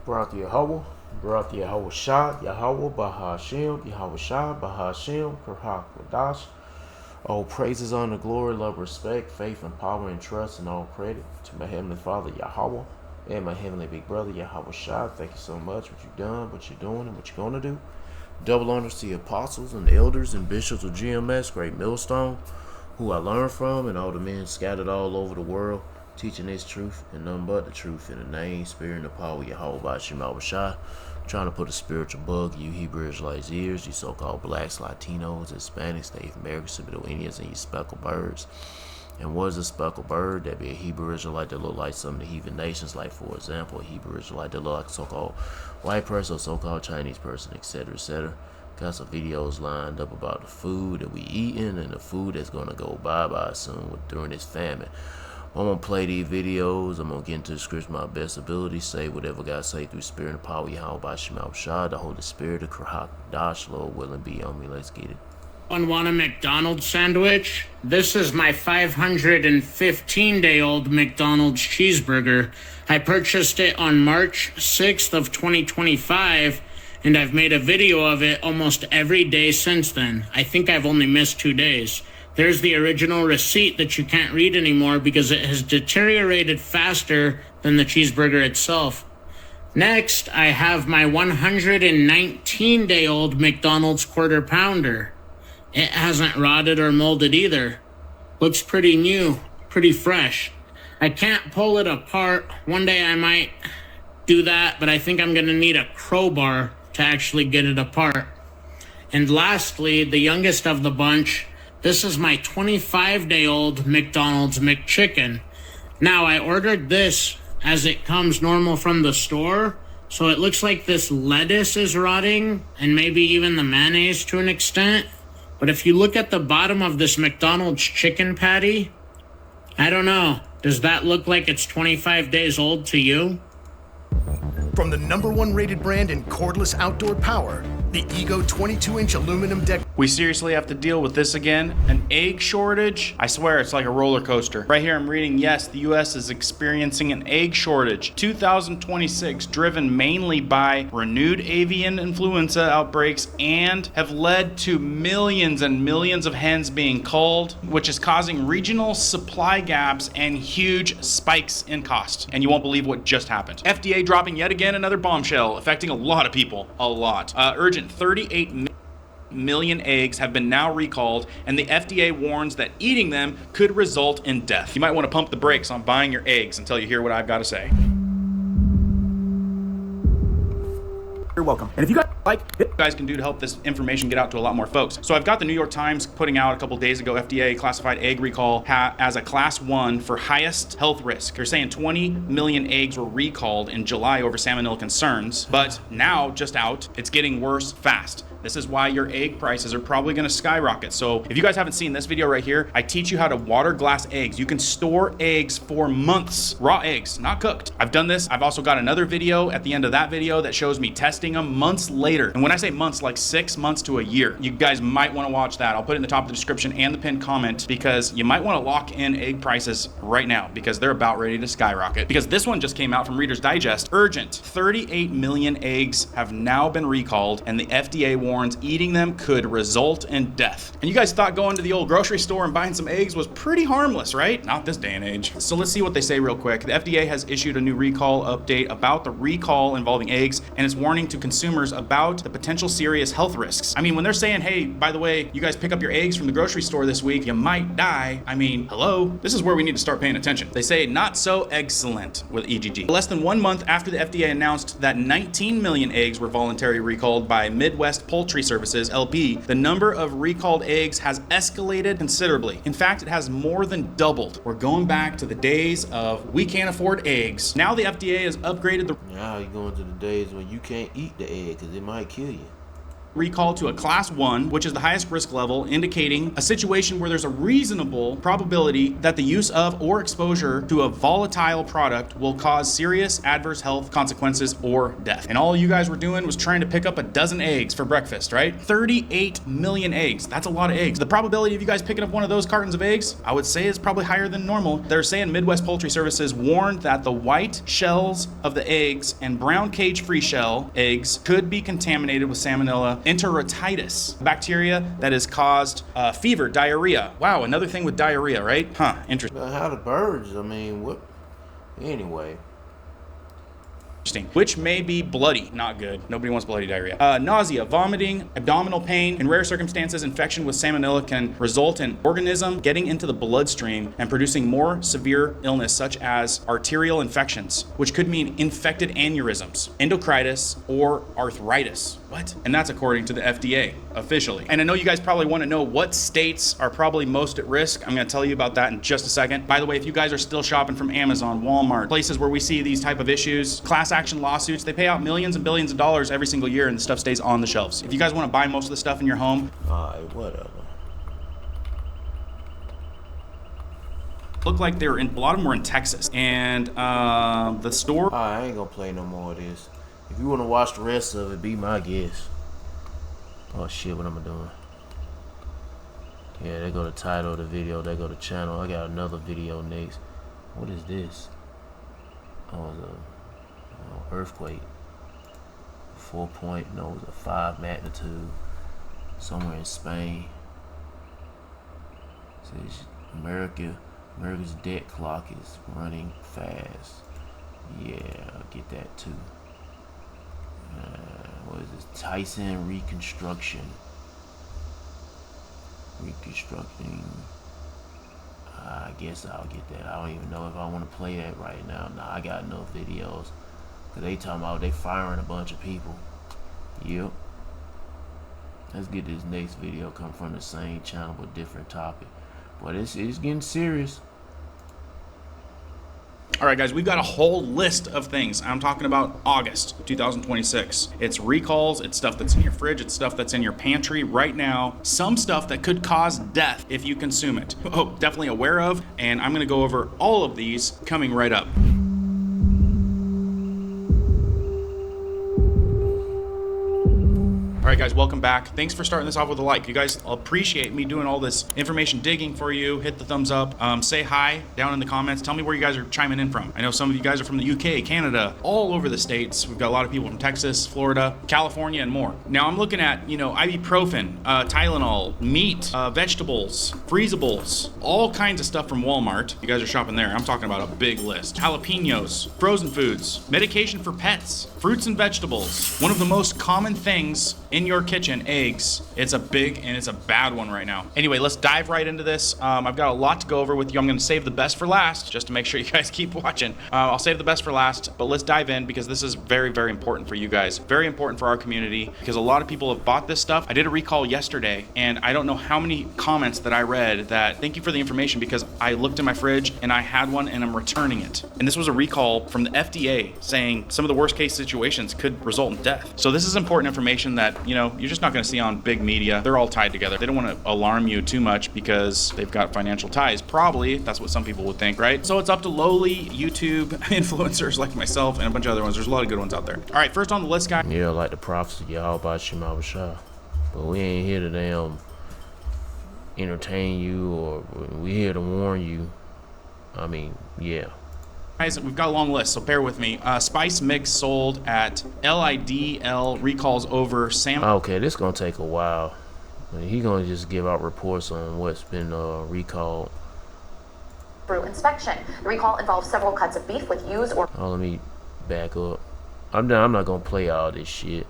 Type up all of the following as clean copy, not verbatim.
Barak Yahweh, Barak Yahweh Shah, Yahweh Bahashem, Yahweh Shah, Bahashem, Kerhak Wadash. All praises, honor, glory, love, respect, faith, and power, and trust, and all credit to my Heavenly Father, Yahweh, and my Heavenly Big Brother, Yahweh Shah. Thank you so much for what you've done, what you're doing, and what you're going to do. Double honors to the apostles and elders and bishops of GMS, Great Millstone, who I learned from, and all the men scattered all over the world, teaching this truth and none but the truth in the name, spirit, and the power of Yahweh Bashim Shah. Trying to put a spiritual bug in you Hebrew Israelites' ears, you so-called blacks, Latinos, Hispanics, Native Americans, Middle Indians, and you speckled birds. And what is a speckled bird? That'd be a Hebrew Israelite that look like some of the heathen nations, like, for example, a Hebrew Israelite that look like a so-called white person or so-called Chinese person, etc., etc. Got some videos lined up about the food that we eating and the food that's going to go bye-bye soon during this famine. I'm going to play these videos. I'm going to get into the scripture my best ability, say whatever God say through spirit and power, Yahweh Bashim Shah, the Holy Spirit, the Krahak Dash, Lord willing, be on me. Let's get it. Want a McDonald's sandwich? This is my 515-day-old McDonald's cheeseburger. I purchased it on March 6th of 2025, and I've made a video of it almost every day since then. I think I've only missed 2 days. There's the original receipt that you can't read anymore because it has deteriorated faster than the cheeseburger itself. Next, I have my 119-day-old McDonald's quarter pounder. It hasn't rotted or molded either. Looks pretty new, pretty fresh. I can't pull it apart. One day I might do that, but I think I'm gonna need a crowbar to actually get it apart. And lastly, the youngest of the bunch, this is my 25-day-old McDonald's McChicken. Now, I ordered this as it comes normal from the store, so it looks like this lettuce is rotting, and maybe even the mayonnaise to an extent. But if you look at the bottom of this McDonald's chicken patty, I don't know. Does that look like it's 25 days old to you? From the #1 rated brand in cordless outdoor power, the Ego 22-inch aluminum deck. We seriously have to deal with this again? An egg shortage? I swear it's like a roller coaster. Right here I'm reading, yes, the US is experiencing an egg shortage. 2026, driven mainly by renewed avian influenza outbreaks and have led to millions and millions of hens being culled, which is causing regional supply gaps and huge spikes in cost. And you won't believe what just happened. FDA dropping yet again another bombshell affecting a lot of people. A lot. Urgent 38 million eggs have been now recalled, and the FDA warns that eating them could result in death. You might want to pump the brakes on buying your eggs until you hear what I've got to say. You're welcome. And if you guys like it, you guys can do to help this information get out to a lot more folks. So I've got the New York Times putting out a couple days ago, FDA classified egg recall as a class 1 for highest health risk. They're saying 20 million eggs were recalled in July over salmonella concerns, but now just out, it's getting worse fast. This is why your egg prices are probably going to skyrocket. So if you guys haven't seen this video right here, I teach you how to water glass eggs. You can store eggs for months, raw eggs, not cooked. I've done this. I've also got another video at the end of that video that shows me testing them months later. And when I say months, like 6 months to a year, you guys might want to watch that. I'll put it in the top of the description and the pinned comment because you might want to lock in egg prices right now because they're about ready to skyrocket. Because this one just came out from Reader's Digest. Urgent, 38 million eggs have now been recalled, and the FDA warns eating them could result in death. And you guys thought going to the old grocery store and buying some eggs was pretty harmless, right? Not this day and age. So let's see what they say real quick. The FDA has issued a new recall update about the recall involving eggs, and it's warning to consumers about the potential serious health risks. I mean, when they're saying, hey, by the way, you guys pick up your eggs from the grocery store this week, you might die. I mean, hello? This is where we need to start paying attention. They say not so excellent with EGG. Less than 1 month after the FDA announced that 19 million eggs were voluntarily recalled by Midwest Poultry Services, LP, the number of recalled eggs has escalated considerably. In fact, it has more than doubled. We're going back to the days of we can't afford eggs. Now the FDA has upgraded the... Now you're going to the days when you can't eat the egg because it might kill you. recall to a class 1, which is the highest risk level, indicating a situation where there's a reasonable probability that the use of or exposure to a volatile product will cause serious adverse health consequences or death. And all you guys were doing was trying to pick up a dozen eggs for breakfast, right? 38 million eggs. That's a lot of eggs. The probability of you guys picking up one of those cartons of eggs, I would say, is probably higher than normal. They're saying Midwest Poultry Services warned that the white shells of the eggs and brown cage-free shell eggs could be contaminated with Salmonella enterotitis, bacteria that has caused fever, diarrhea. Wow, another thing with diarrhea, right? Huh, interesting. How the birds? I mean, what? Anyway. Which may be bloody. Not good. Nobody wants bloody diarrhea. Nausea, vomiting, abdominal pain. In rare circumstances, infection with salmonella can result in organism getting into the bloodstream and producing more severe illness, such as arterial infections, which could mean infected aneurysms, endocritis, or arthritis. What? And that's according to the FDA, officially. And I know you guys probably want to know what states are probably most at risk. I'm going to tell you about that in just a second. By the way, if you guys are still shopping from Amazon, Walmart, places where we see these type of issues, class action lawsuits, they pay out millions and billions of dollars every single year, and the stuff stays on the shelves. If you guys want to buy most of the stuff in your home, Alright, whatever. look like they're in, a lot of them were in Texas. And the store. I ain't gonna play no more of this. If you wanna watch the rest of it, be my guest. Oh shit, what am I doing? Yeah, they go to title of the video, they go to channel. I got another video next. What is this? Oh, it's a earthquake. 4 point, no, it was a 5 magnitude somewhere in Spain. Says America's debt clock is running fast. Yeah, I'll get that too. What is this? Tyson Reconstructing. I guess I'll get that. I don't even know if I want to play that right now. Nah, I got enough videos. Cause they talking about they firing a bunch of people. Yep. Let's get this next video come from the same channel but different topic. But it's getting serious. All right, guys, we've got a whole list of things. I'm talking about August 2026. It's recalls, it's stuff that's in your fridge, it's stuff that's in your pantry right now. Some stuff that could cause death if you consume it. Oh, definitely aware of, and I'm gonna go over all of these coming right up. All right, guys, welcome back. Thanks for starting this off with a like. You guys appreciate me doing all this information digging for you. Hit the thumbs up. Say hi down in the comments. Tell me where you guys are chiming in from. I know some of you guys are from the UK, Canada, all over the states. We've got a lot of people from Texas, Florida, California, and more. Now I'm looking at, ibuprofen, Tylenol, meat, vegetables, freezables, all kinds of stuff from Walmart. You guys are shopping there. I'm talking about a big list. Jalapenos, frozen foods, medication for pets, fruits and vegetables. One of the most common things in your kitchen, eggs. It's a big and it's a bad one right now. Anyway, let's dive right into this. I've got a lot to go over with you. I'm going to save the best for last just to make sure you guys keep watching. I'll save the best for last, but let's dive in because this is very, very important for you guys. Very important for our community because a lot of people have bought this stuff. I did a recall yesterday and I don't know how many comments that I read that thank you for the information because I looked in my fridge and I had one and I'm returning it. And this was a recall from the FDA saying some of the worst case situations could result in death. So this is important information that you're just not going to see on big media. They're all tied together. They don't want to alarm you too much because they've got financial ties. Probably, that's what some people would think, right? So it's up to lowly YouTube influencers like myself and a bunch of other ones. There's a lot of good ones out there. All right, first on the list, guys. Yeah, like the prophecy, y'all about Shema Bashah. But we ain't here to damn entertain you or we here to warn you. I mean, yeah. Guys, we've got a long list, so bear with me. Spice mix sold at LIDL recalls over Sam. Okay, this gonna take a while. He gonna just give out reports on what's been recalled. Through inspection. The recall involves several cuts of beef with used or... Oh, let me back up. I'm not gonna play all this shit.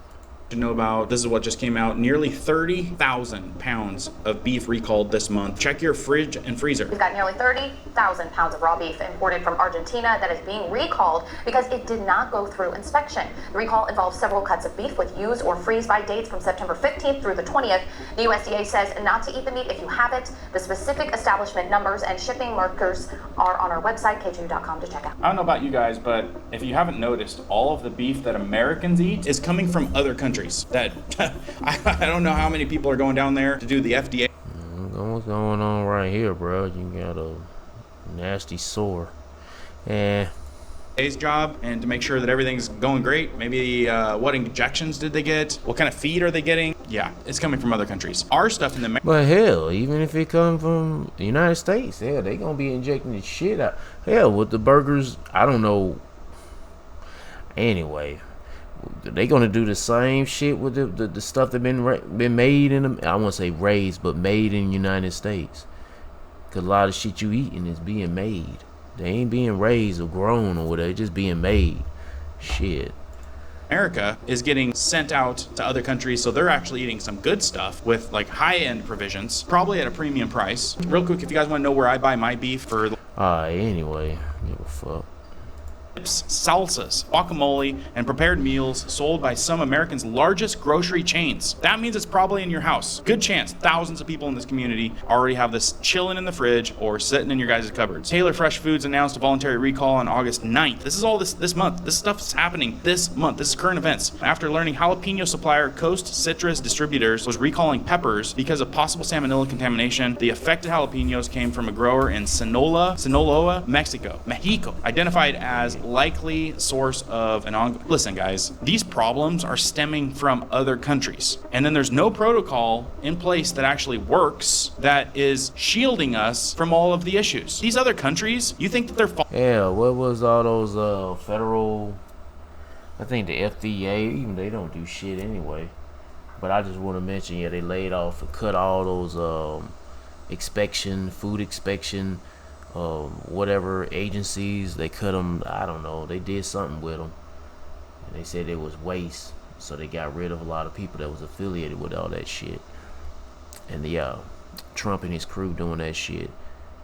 To know about, this is what just came out, nearly 30,000 pounds of beef recalled this month. Check your fridge and freezer. We've got nearly 30,000 pounds of raw beef imported from Argentina that is being recalled because it did not go through inspection. The recall involves several cuts of beef with use or freeze by dates from September 15th through the 20th. The USDA says not to eat the meat if you have it. The specific establishment numbers and shipping markers are on our website, k2.com, to check out. I don't know about you guys, but if you haven't noticed, all of the beef that Americans eat is coming from other countries. countries that I don't know how many people are going down there to do the FDA. What's going on right here, bro? You got a nasty sore. And Day's job, and to make sure that everything's going great. Maybe what injections did they get? What kind of feed are they getting? Yeah, it's coming from other countries. Our stuff in the but hell, even if it come from the United States, hell, they gonna be injecting the shit out. Hell, with the burgers, I don't know. Anyway, they gonna do the same shit with the stuff that been made in them. I won't say raised, but made in the United States. Cause a lot of shit you eating is being made. They ain't being raised or grown or whatever. They just being made. Shit. America is getting sent out to other countries, so they're actually eating some good stuff with like high-end provisions, probably at a premium price. Real quick, if you guys want to know where I buy my beef for Anyway, give a fuck. salsas, guacamole, and prepared meals sold by some Americans' largest grocery chains. That means it's probably in your house. Good chance thousands of people in this community already have this chilling in the fridge or sitting in your guys' cupboards. Taylor Fresh Foods announced a voluntary recall on August 9th. This is all this month. This stuff is happening this month. This is current events. After learning jalapeno supplier Coast Citrus Distributors was recalling peppers because of possible salmonella contamination, the affected jalapenos came from a grower in Sinaloa, Mexico, identified as likely source of an ongoing. Listen, guys, these problems are stemming from other countries, and then there's no protocol in place that actually works that is shielding us from all of the issues. These other countries, you think that they're Yeah, what was all those federal? I think the FDA, even they don't do shit anyway. But I just want to mention, yeah, they laid off and cut all those food inspection. Whatever agencies, they cut them. I don't know, they did something with them, and they said it was waste, so they got rid of a lot of people that was affiliated with all that shit. And yeah, Trump and his crew doing that shit,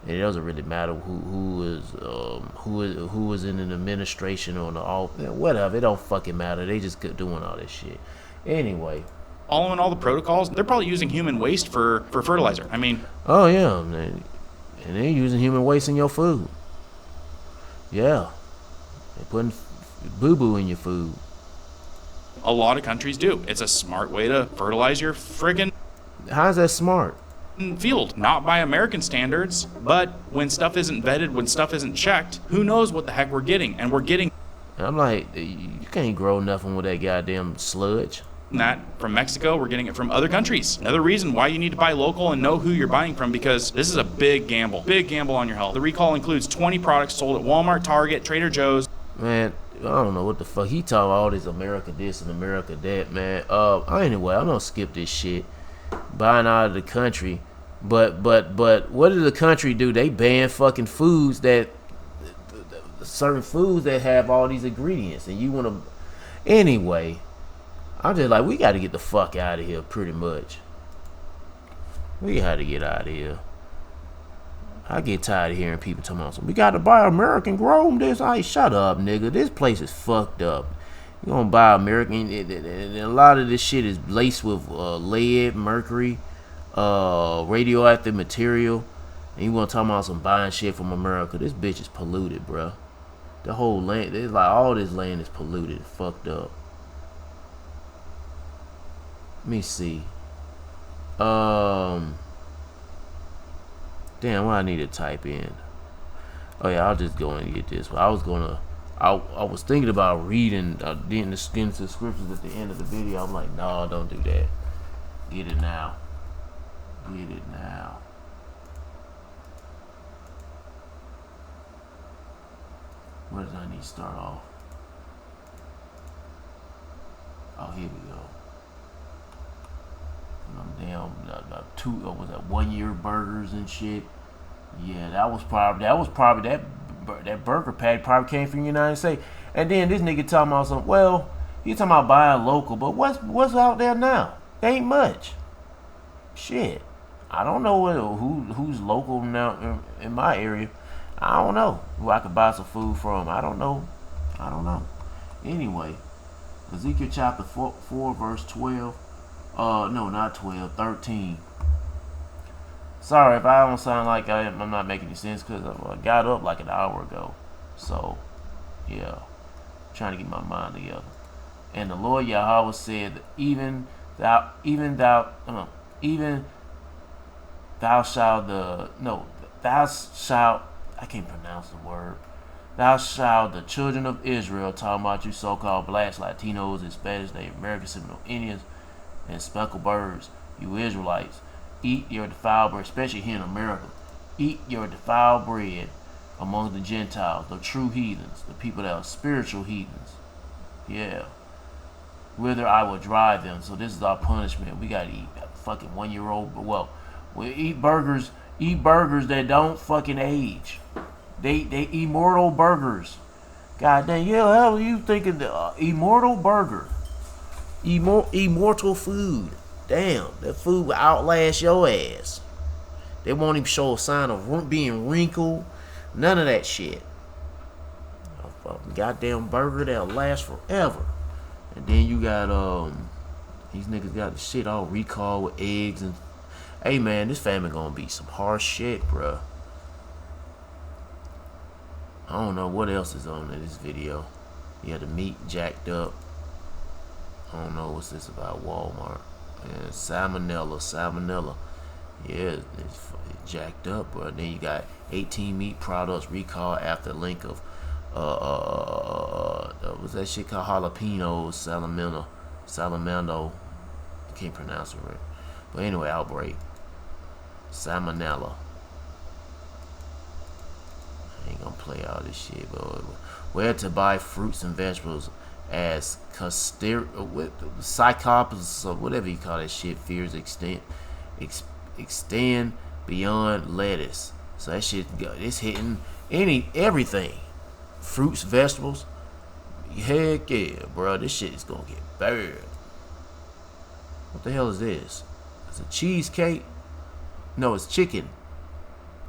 and it doesn't really matter who is in an administration or whatever. It don't fucking matter. They just doing all that shit anyway. following all the protocols. They're probably using human waste for fertilizer. I mean, oh yeah, man. And they're using human waste in your food. Yeah. They're putting boo-boo in your food. a lot of countries do. It's a smart way to fertilize your friggin' How's that smart? field. Not by American standards, but when stuff isn't vetted, when stuff isn't checked, who knows what the heck we're getting. And we're getting I'm like, you can't grow nothing with that goddamn sludge. that from Mexico, we're getting it from other countries. Another reason why you need to buy local and know who you're buying from, because this is a big gamble on your health. The recall includes 20 products sold at Walmart, Target, Trader Joe's. Man, I don't know what the fuck he talking all this America this and America that, man. Anyway, I'm gonna skip this shit. Buying out of the country, but what did the country do? They ban fucking foods that certain foods that have all these ingredients, and you wanna anyway. I'm just like, we got to get the fuck out of here, pretty much. We got to get out of here. I get tired of hearing people talking about, we got to buy American grown this. Hey, shut up, nigga. This place is fucked up. You gonna buy American, and a lot of this shit is laced with lead, mercury, radioactive material, and you wanna talk about some buying shit from America. This bitch is polluted, bruh. The whole land, it's like all this land is polluted, fucked up. Let me see. Damn, what I need to type in. Oh yeah, I'll just go and get this. I was thinking about reading the scriptures at the end of the video. I'm like, no, don't do that. Get it now. Get it now. Where does I need to start off? Oh, here we go. Damn, two, was that 1 year burgers and shit? Yeah, that was probably that burger patty probably came from the United States. And then this nigga talking about something. Well, he talking about buying local, but what's out there now? Ain't much. Shit, I don't know who's local now in my area. I don't know who I could buy some food from. I don't know. Anyway, Ezekiel chapter 4 verse 12. No, not 12, 13. Sorry if I don't sound like I'm not making any sense, because I got up like an hour ago. So, yeah, trying to get my mind together. And the Lord Yahweh said, even thou shalt I can't pronounce the word. Thou shalt the children of Israel, talking about you so-called blacks, Latinos, Hispanics, Native Americans, Seminole Indians, and speckled birds, you Israelites, eat your defiled bread, especially here in America. Eat your defiled bread among the Gentiles, the true heathens, the people that are spiritual heathens. Yeah. Whither I will drive them. So this is our punishment. We gotta eat fucking 1-year-old. Well, we eat burgers that don't fucking age. They immortal burgers. God damn, yeah, hell are you thinking the immortal burger? Immortal food. Damn, that food will outlast your ass. They won't even show a sign of being wrinkled. None of that shit. A fucking goddamn burger that'll last forever. And then you got these niggas got the shit all recalled with eggs and. Hey man, this famine gonna be some harsh shit, bruh. I don't know what else is on in this video. Yeah, the meat jacked up. I don't know what's this about Walmart. And salmonella. Yeah, it's jacked up, bro. Then you got 18 meat products recalled after link of what's that shit called? Jalapenos, salamando. I can't pronounce it right. But anyway, outbreak. Salmonella. I ain't gonna play all this shit, but where to buy fruits and vegetables as psychopaths or whatever you call that shit fears extend beyond lettuce. So that shit, it's hitting everything. Fruits, vegetables. Heck yeah, bro. This shit is gonna get bad. What the hell is this? It's a cheesecake? No, it's chicken.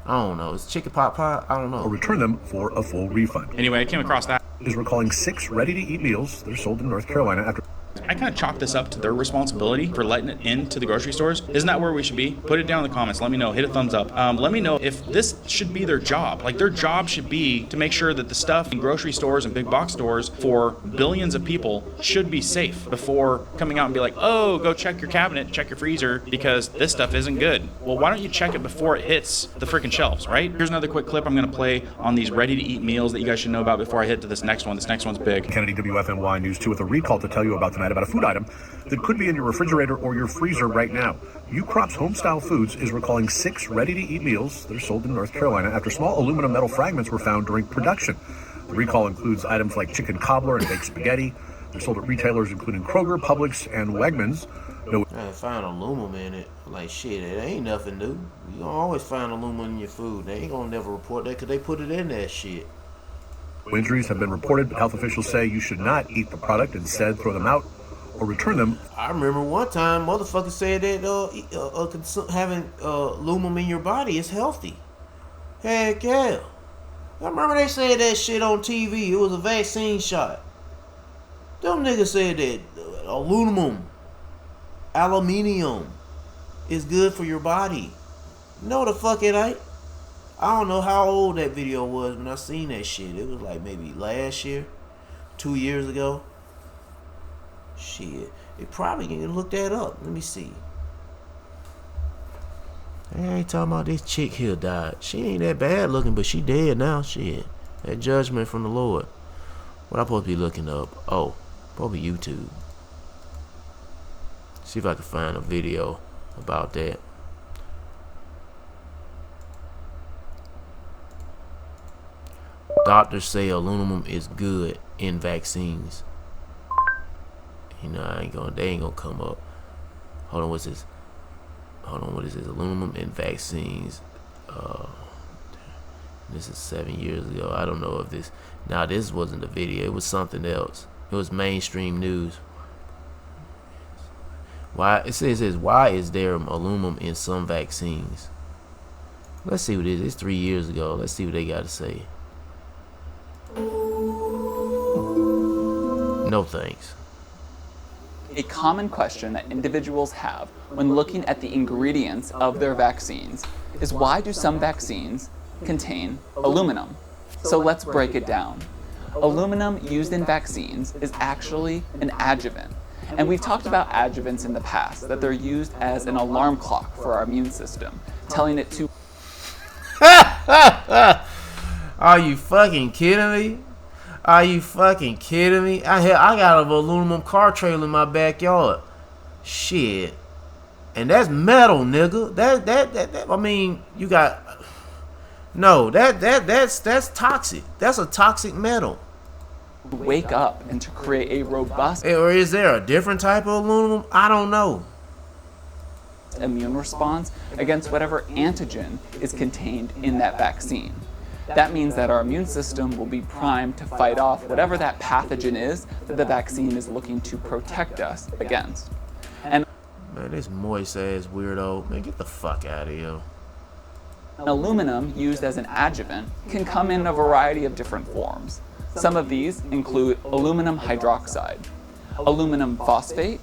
I don't know. It's chicken pot pie? I don't know. Or return them for a full refund. Anyway, I came across that. Is recalling 6 ready-to-eat meals. They're sold in North Carolina after. I kind of chalk this up to their responsibility for letting it into the grocery stores. Isn't that where we should be? Put it down in the comments. Let me know. Hit a thumbs up. Let me know if this should be their job. Like, their job should be to make sure that the stuff in grocery stores and big box stores for billions of people should be safe before coming out and be like, oh, go check your cabinet, check your freezer, because this stuff isn't good. Well, why don't you check it before it hits the freaking shelves, right? Here's another quick clip I'm going to play on these ready-to-eat meals that you guys should know about before I hit to this next one. This next one's big. Kennedy WFNY News 2 with a recall to tell you about tonight about a food item that could be in your refrigerator or your freezer right now. U-Crop's Homestyle Foods is recalling 6 ready-to-eat meals that are sold in North Carolina after small aluminum metal fragments were found during production. The recall includes items like chicken cobbler and baked spaghetti. They're sold at retailers including Kroger, Publix, and Wegmans. I find aluminum in it. Like, shit, it ain't nothing new. You gonna always find aluminum in your food. They ain't gonna never report that because they put it in that shit. Injuries have been reported, but health officials say you should not eat the product. Instead, throw them out or return them. I remember one time motherfuckers said that having aluminum in your body is healthy. Heck yeah. I remember they said that shit on TV. It was a vaccine shot. Them niggas said that aluminium is good for your body. No, the fuck it ain't. I don't know how old that video was when I seen that shit. It was like maybe last year, 2 years ago. Shit, it probably can look that up. Let me see. I ain't talking about this chick here died. She ain't that bad looking, but she dead now. Shit, that judgment from the Lord. What I supposed to be looking up? Oh, probably YouTube. See if I can find a video about that. Doctors say aluminum is good in vaccines. You know, they ain't gonna come up. Hold on, what's this? Hold on, what is this? Aluminum in vaccines. This is 7 years ago. I don't know if this. Now, this wasn't the video. It was something else. It was mainstream news. Why? It says why is there aluminum in some vaccines? Let's see what it is. It's 3 years ago. Let's see what they got to say. No thanks. A common question that individuals have when looking at the ingredients of their vaccines is why do some vaccines contain aluminum? So let's break it down. Aluminum used in vaccines is actually an adjuvant. And we've talked about adjuvants in the past, that they're used as an alarm clock for our immune system, telling it to... Are you fucking kidding me? Are you fucking kidding me? I got an aluminum car trailer in my backyard. Shit. And that's metal, nigga. That I mean, you got... No, that's toxic. That's a toxic metal. Wake up and to create a robust Or is there a different type of aluminum? I don't know. immune response against whatever antigen is contained in that vaccine. That means that our immune system will be primed to fight off whatever that pathogen is that the vaccine is looking to protect us against. And Man, this moist ass weirdo. Man, get the fuck out of here. aluminum used as an adjuvant can come in a variety of different forms. Some of these include aluminum hydroxide, aluminum phosphate,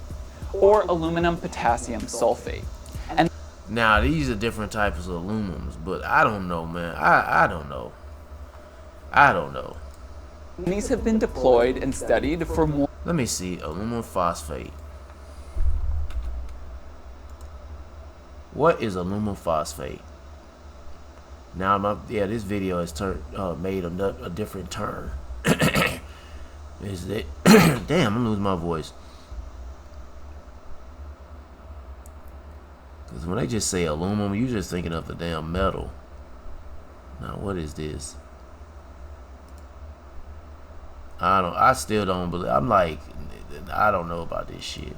or aluminum potassium sulfate. And Now, these are different types of aluminums, but I don't know, man. I don't know. I don't know. these have been deployed and studied for more Let me see. Aluminum phosphate. What is aluminum phosphate? Now, this video has made a different turn. Is it? Damn, I'm losing my voice. Because when they just say aluminum, you're just thinking of the damn metal. Now, what is this? I still don't believe. I'm like, I don't know about this shit.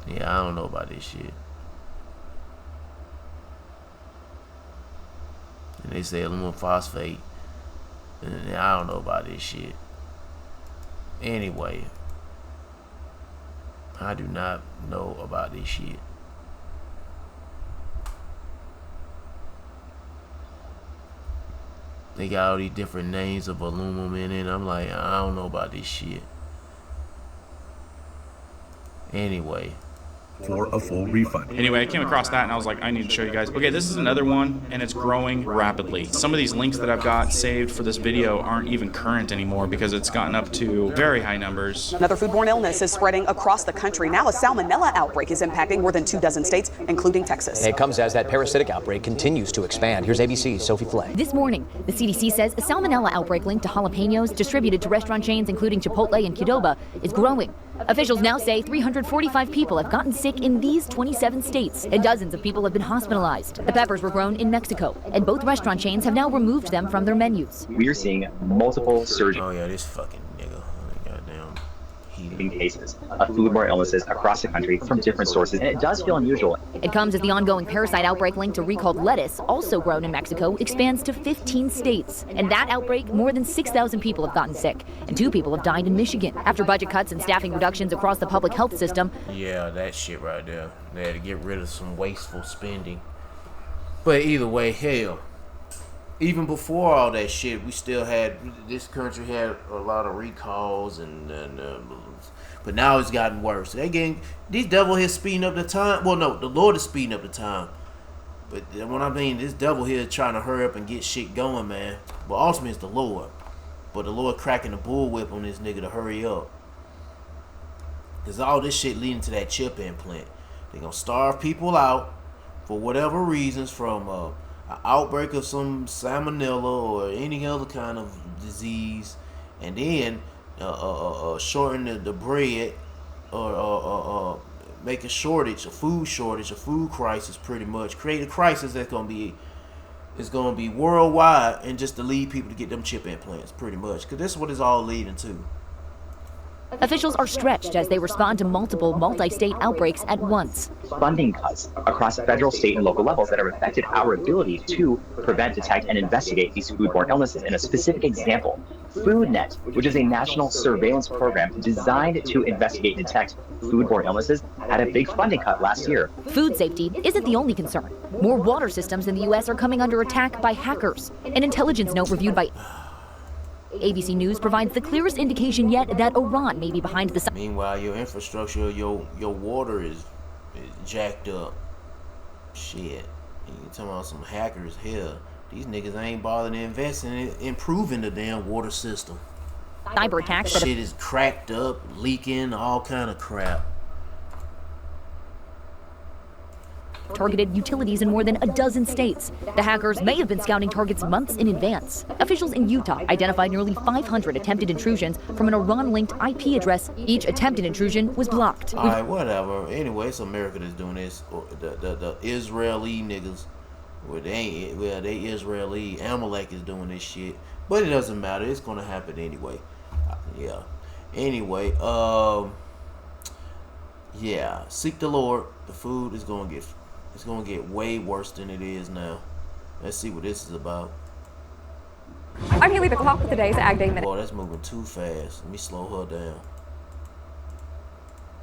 Yeah, I don't know about this shit. And they say aluminum phosphate. And I don't know about this shit. Anyway, I do not know about this shit. They got all these different names of aluminum in it. I'm like, I don't know about this shit. Anyway. For a full refund. Anyway, I came across that and I was like, I need to show you guys. Okay, this is another one and it's growing rapidly. Some of these links that I've got saved for this video aren't even current anymore because it's gotten up to very high numbers. Another foodborne illness is spreading across the country. Now a salmonella outbreak is impacting more than 24 states, including Texas. It comes as that parasitic outbreak continues to expand. Here's ABC's Sophie Flay. This morning, the CDC says a salmonella outbreak linked to jalapenos distributed to restaurant chains including Chipotle and Qdoba is growing. Officials now say 345 people have gotten sick in these 27 states, and dozens of people have been hospitalized. The peppers were grown in Mexico, and both restaurant chains have now removed them from their menus. We're seeing multiple surges. Oh yeah, this fucking nigga. Goddamn. Cases of foodborne illnesses across the country from different sources, and it does feel unusual. It comes as the ongoing parasite outbreak linked to recalled lettuce, also grown in Mexico, expands to 15 states. And that outbreak, more than 6,000 people have gotten sick, and 2 people have died in Michigan. After budget cuts and staffing reductions across the public health system. Yeah, that shit right there. They had to get rid of some wasteful spending. But either way, hell. Even before all that shit, we still had, this country had a lot of recalls but now it's gotten worse. These devil here speeding up the time. Well, no, the Lord is speeding up the time. But when I mean this devil here trying to hurry up and get shit going, man. But ultimately it's the Lord. But the Lord cracking the bullwhip on this nigga to hurry up. Because all this shit leading to that chip implant. They gonna starve people out for whatever reasons, from an outbreak of some salmonella or any other kind of disease, and then shorten the bread, or make a shortage, a food crisis, pretty much create a crisis that's gonna be worldwide, and just to lead people to get them chip implants, pretty much, because this is what it's all leading to. Officials are stretched as they respond to multiple multi-state outbreaks at once. Funding cuts across federal, state, and local levels that have affected our ability to prevent, detect, and investigate these foodborne illnesses. In a specific example, FoodNet, which is a national surveillance program designed to investigate and detect foodborne illnesses, had a big funding cut last year. Food safety isn't the only concern. More water systems in the U.S. are coming under attack by hackers. An intelligence note reviewed by ABC News provides the clearest indication yet that Iran may be behind the... Meanwhile, your infrastructure, your water is jacked up. Shit. You talking about some hackers here. These niggas ain't bothering to invest in improving the damn water system. Cyber attacks that Shit is cracked up, leaking, all kind of crap. targeted utilities in more than a dozen states. The hackers may have been scouting targets months in advance. Officials in Utah identified nearly 500 attempted intrusions from an Iran-linked IP address. Each attempted intrusion was blocked. All right, whatever. Anyway, it's America that's doing this. The Israeli niggas, they Israeli. Amalek is doing this shit. But it doesn't matter. It's gonna happen anyway. Yeah. Anyway, yeah. Seek the Lord. The food is gonna get way worse than it is now. Let's see what this is about. I'm Haley, the clock with today's Ag Day Minute. Boy, that's moving too fast. Let me slow her down.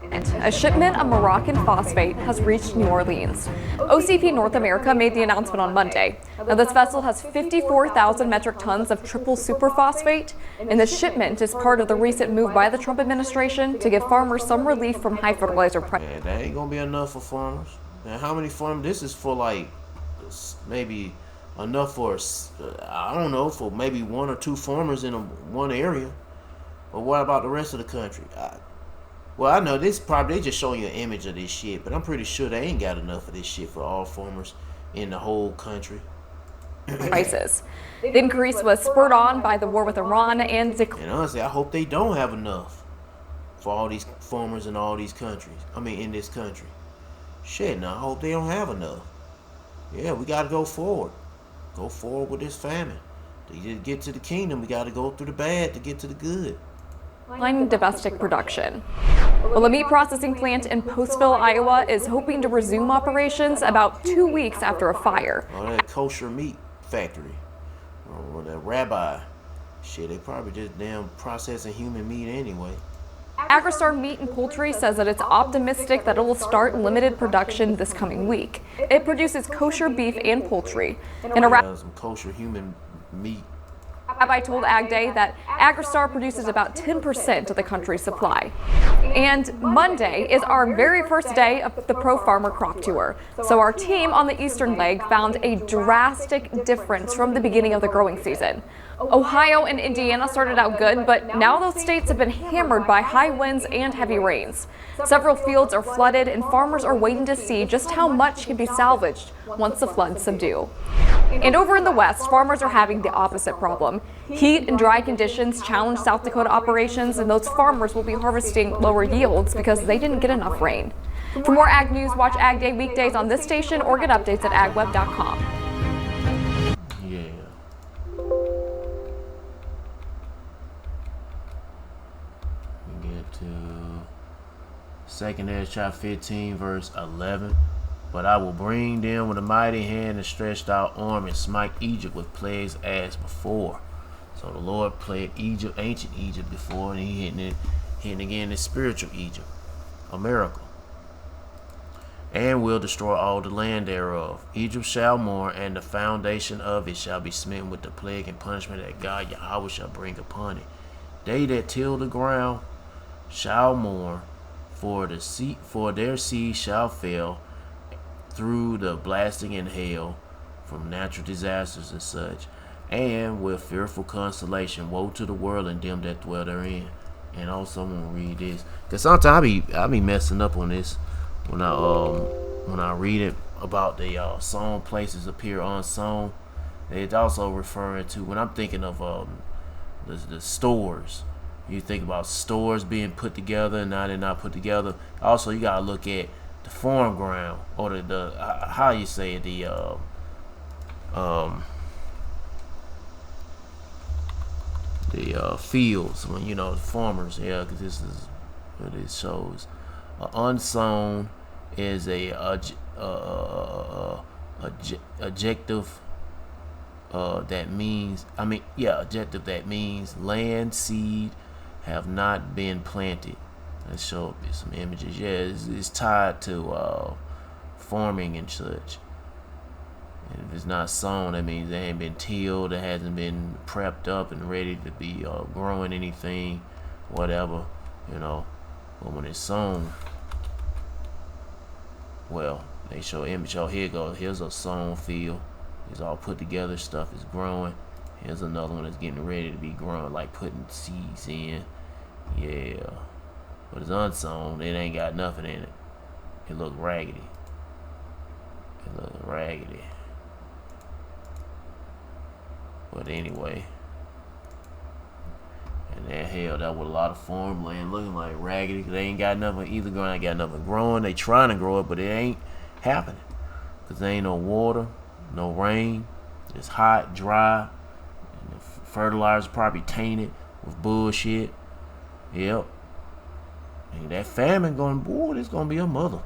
A shipment of Moroccan phosphate has reached New Orleans. OCP North America made the announcement on Monday. Now, this vessel has 54,000 metric tons of triple superphosphate, and the shipment is part of the recent move by the Trump administration to give farmers some relief from high fertilizer prices. Man, that ain't gonna be enough for farmers. And how many farmers? This is for like maybe enough for I don't know, for maybe 1 or 2 farmers in one area. But what about the rest of the country? Well, I know this probably they just showing you an image of this shit, but I'm pretty sure they ain't got enough of this shit for all farmers in the whole country. Prices. The increase was spurred on by the war with Iran and honestly, I hope they don't have enough for all these farmers in all these countries. I mean, in this country. Shit, now I hope they don't have enough. Yeah, we got to go forward. Go forward with this famine. To get to the kingdom, we got to go through the bad to get to the good. domestic production. Well, a meat processing plant in Postville, Iowa is hoping to resume operations about 2 weeks after a fire. Oh, that kosher meat factory. Or that rabbi. Shit, they probably just damn processing human meat anyway. Agristar Meat and Poultry says that it's optimistic that it will start limited production this coming week. It produces kosher beef and poultry. And some kosher human meat. Rabbi told Ag Day that Agristar produces about 10% of the country's supply. And Monday is our very first day of the Pro Farmer Crop Tour. So our team on the eastern leg found a drastic difference from the beginning of the growing season. Ohio and Indiana started out good, but now those states have been hammered by high winds and heavy rains. Several fields are flooded, and farmers are waiting to see just how much can be salvaged once the floods subdue. And over in the West, farmers are having the opposite problem. Heat and dry conditions challenge South Dakota operations, and those farmers will be harvesting lower yields because they didn't get enough rain. For more ag news, watch Ag Day weekdays on this station or get updates at agweb.com. Second Ezra 15 verse 11. But I will bring them with a mighty hand and stretched out arm and smite Egypt with plagues as before. So the Lord plagued Egypt, ancient Egypt before, and he hitting again the spiritual Egypt, a miracle. And will destroy all the land thereof. Egypt shall mourn, and the foundation of it shall be smitten with the plague and punishment that God Yahweh shall bring upon it. They that till the ground shall mourn, for their seed shall fail through the blasting and hail from natural disasters and such, and with fearful consolation. Woe to the world and them that dwell therein. And also I'm gonna read this, cause sometimes I be messing up on this when I read it about the song places appear unsung. It's also referring to when I'm thinking of the stores. You think about stores being put together and now they're not put together. Also, you gotta look at the farm ground, or the how you say it, the fields, when you know the farmers. Yeah, because this is what it shows. Unsown is a adjective that means adjective that means land, seed have not been planted. Let's show some images. Yeah, it's tied to farming and such. And if it's not sown, that means they ain't been tilled, it hasn't been prepped up and ready to be growing anything, whatever, you know. But when it's sown, well, they show image. Oh, here it goes. Here's a sown field. It's all put together. Stuff is growing. Here's another one that's getting ready to be grown, like putting seeds in. Yeah. But it's unsown. It ain't got nothing in it. It look raggedy. It look raggedy. But anyway. And then hell, that was a lot of farmland looking like raggedy. They ain't got nothing either growing. Ain't got nothing growing. They trying to grow it, but it ain't happening. Because there ain't no water, no rain. It's hot, dry. And the fertilizer probably tainted with bullshit. Yep. And that famine going, boy, this going to be a mother.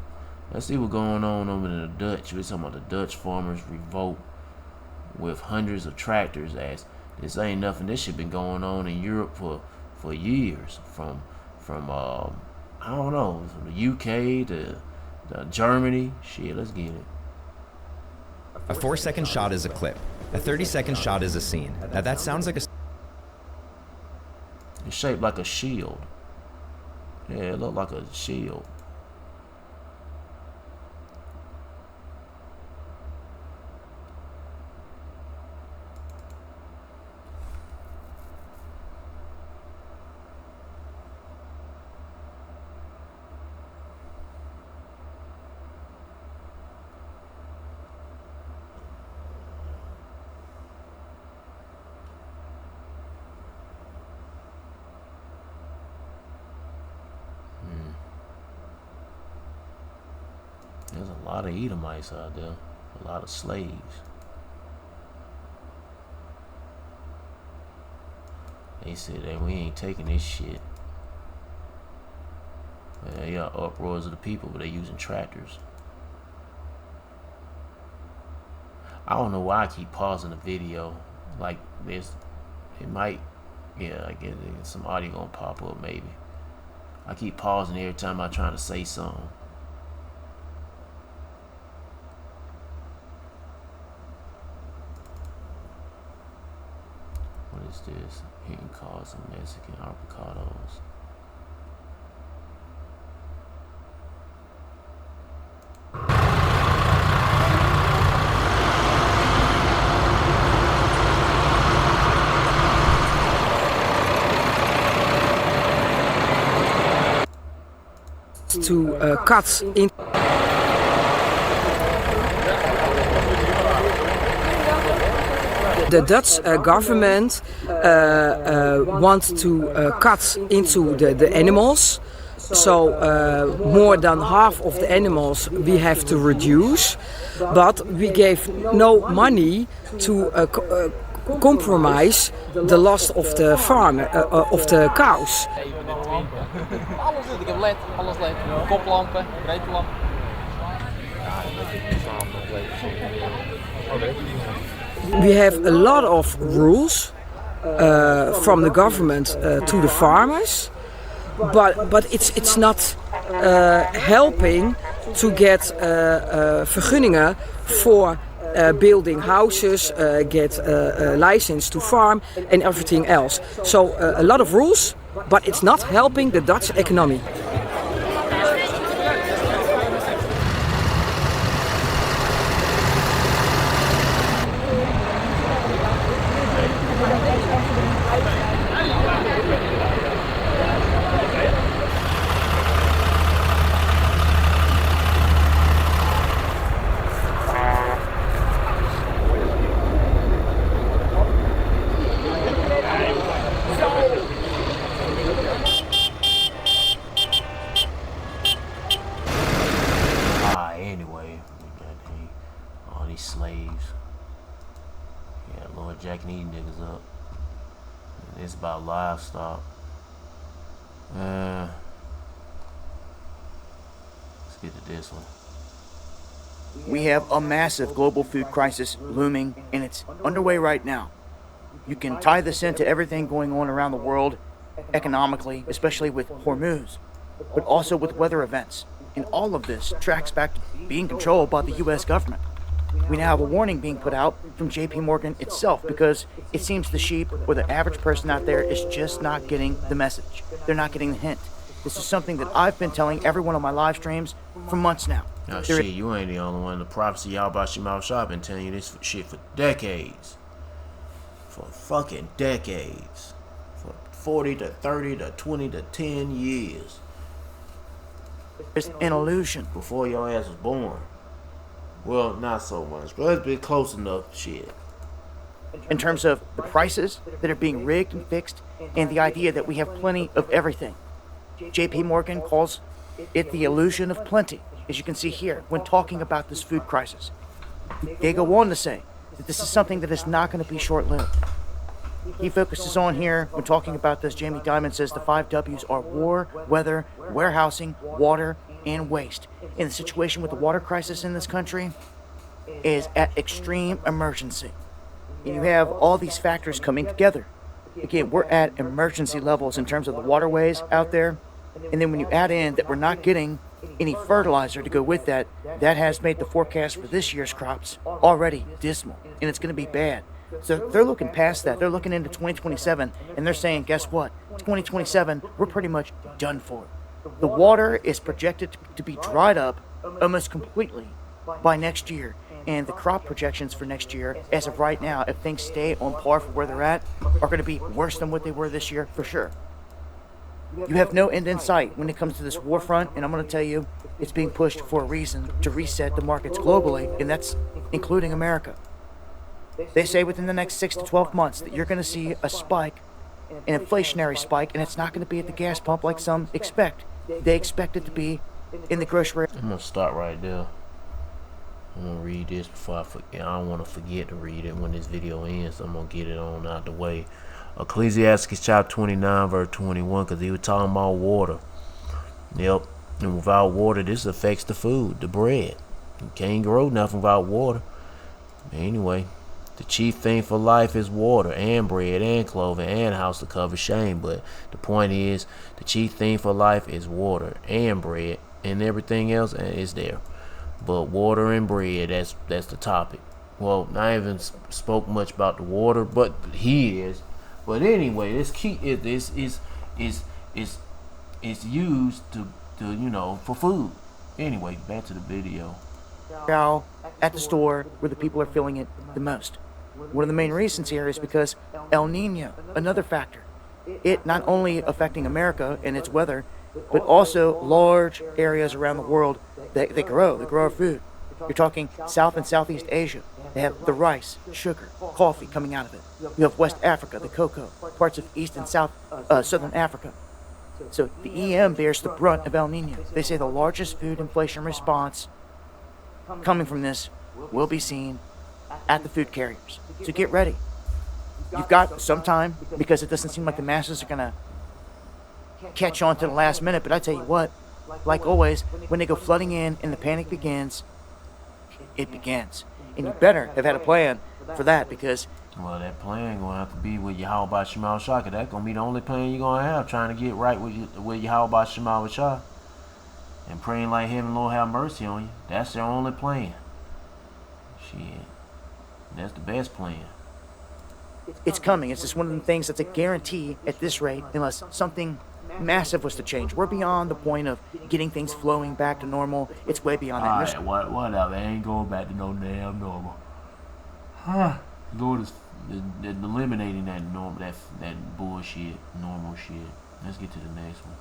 Let's see what's going on over in the Dutch. We're talking about the Dutch farmers revolt with hundreds of tractors. As this ain't nothing. This shit been going on in Europe for years. From I don't know, from the UK to Germany. Shit, let's get it. A 4-second shot is a clip. A 30-second shot is a scene. Now that sounds like a... It's shaped like a shield. Yeah, it looked like a shield. There's a lot of Edomites out there, a lot of slaves. They said that we ain't taking this shit. Well, yeah, uproars of the people, but they using tractors. I don't know why I keep pausing the video. Like it might, yeah, I guess some audio gonna pop up maybe. I keep pausing every time I'm trying to say something. What is this? Hidden cause of Mexican avocados. To cut in. The Dutch government wants to cut into the animals. So more than half of the animals we have to reduce. But we gave no money to compromise the loss of the farm, of the cows. Alles zit. Ik heb LED, alles LED. Koplampen, breedtelampen. We have a lot of rules from the government to the farmers, but it's not helping to get vergunningen for building houses, get a license to farm and everything else. So a lot of rules, but it's not helping the Dutch economy. It's about livestock. Let's get to this one. We have a massive global food crisis looming, and it's underway right now. You can tie this into everything going on around the world economically, especially with Hormuz, but also with weather events. And all of this tracks back to being controlled by the U.S. government. We now have a warning being put out from JP Morgan itself because it seems the sheep or the average person out there is just not getting the message. They're not getting the hint. This is something that I've been telling everyone on my live streams for months now. Oh shit, you ain't the only one. The prophecy y'all about your mouth shop been telling you this shit for decades. For fucking decades. For 40 to 30 to 20 to 10 years. It's an illusion. Before your ass was born. Well, not so much, but it's been close enough shit. In terms of the prices that are being rigged and fixed, and the idea that we have plenty of everything. JP Morgan calls it the illusion of plenty, as you can see here, when talking about this food crisis. They go on to say that this is something that is not going to be short-lived. He focuses on here, when talking about this, Jamie Dimon says the 5 W's are war, weather, warehousing, water, and waste. And the situation with the water crisis in this country is at extreme emergency. And you have all these factors coming together. Again, we're at emergency levels in terms of the waterways out there. And then when you add in that we're not getting any fertilizer to go with that, that has made the forecast for this year's crops already dismal. And it's going to be bad. So they're looking past that. They're looking into 2027, and they're saying, guess what? 2027, we're pretty much done for. The water is projected to be dried up almost completely by next year. And the crop projections for next year, as of right now, if things stay on par for where they're at, are going to be worse than what they were this year, for sure. You have no end in sight when it comes to this war front, and I'm going to tell you, it's being pushed for a reason to reset the markets globally, and that's including America. They say within the next 6 to 12 months that you're going to see a spike, an inflationary spike, and it's not going to be at the gas pump like some expect. They expect it to be in the grocery. I'm going to stop right there. I'm going to read this before I forget. I don't want to forget to read it when this video ends, so I'm going to get it on out the way. Ecclesiastes chapter 29 verse 21, because he was talking about water. Yep. And without water, this affects the food, the bread. You can't grow nothing without water. Anyway, the chief thing for life is water and bread and clothing and house to cover shame. But the point is, the chief thing for life is water and bread, and everything else is there. But water and bread, that's the topic. Well, I haven't spoke much about the water, but he is. But anyway, this key is used to you know, for food. Anyway, back to the video. Now, at the store where the people are feeling it the most. One of the main reasons here is because El Nino, another factor. It not only affecting America and its weather, but also large areas around the world that they grow food. You're talking South and Southeast Asia. They have the rice, sugar, coffee coming out of it. You have West Africa, the cocoa, parts of East and Southern Africa. So the EM bears the brunt of El Nino. They say the largest food inflation response coming from this will be seen at the food carriers. So get ready. You've got some time, because it doesn't seem like the masses are going to catch on to the last minute. But I tell you what, like always, when they go flooding in and the panic begins, it begins. And you better have had a plan for that, because... Well, that plan going to have to be with Yahweh Shemal Shah, because that's going to be the only plan you're going to have, trying to get right with Yahweh Shemal Shah. And praying like heaven, Lord, have mercy on you. That's their only plan. Shit. That's the best plan. It's coming. It's just one of the things that's a guarantee at this rate, unless something massive was to change. We're beyond the point of getting things flowing back to normal. It's way beyond that. Alright, whatever. Ain't going back to no damn normal. Lord is eliminating that that bullshit, normal shit. Let's get to the next one.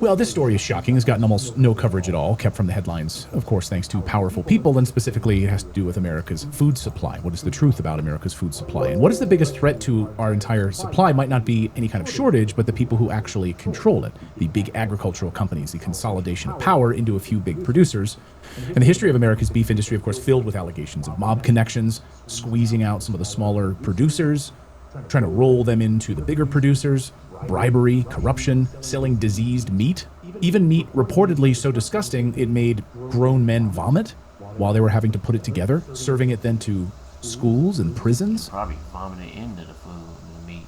Well, this story is shocking. It's gotten almost no coverage at all, kept from the headlines, of course, thanks to powerful people, and specifically it has to do with America's food supply. What is the truth about America's food supply? And what is the biggest threat to our entire supply might not be any kind of shortage, but the people who actually control it, the big agricultural companies, the consolidation of power into a few big producers. And the history of America's beef industry, of course, filled with allegations of mob connections, squeezing out some of the smaller producers, trying to roll them into the bigger producers, bribery, corruption, selling diseased meat, even meat reportedly so disgusting it made grown men vomit while they were having to put it together, serving it then to schools and prisons. Probably vomiting into the food, the meat.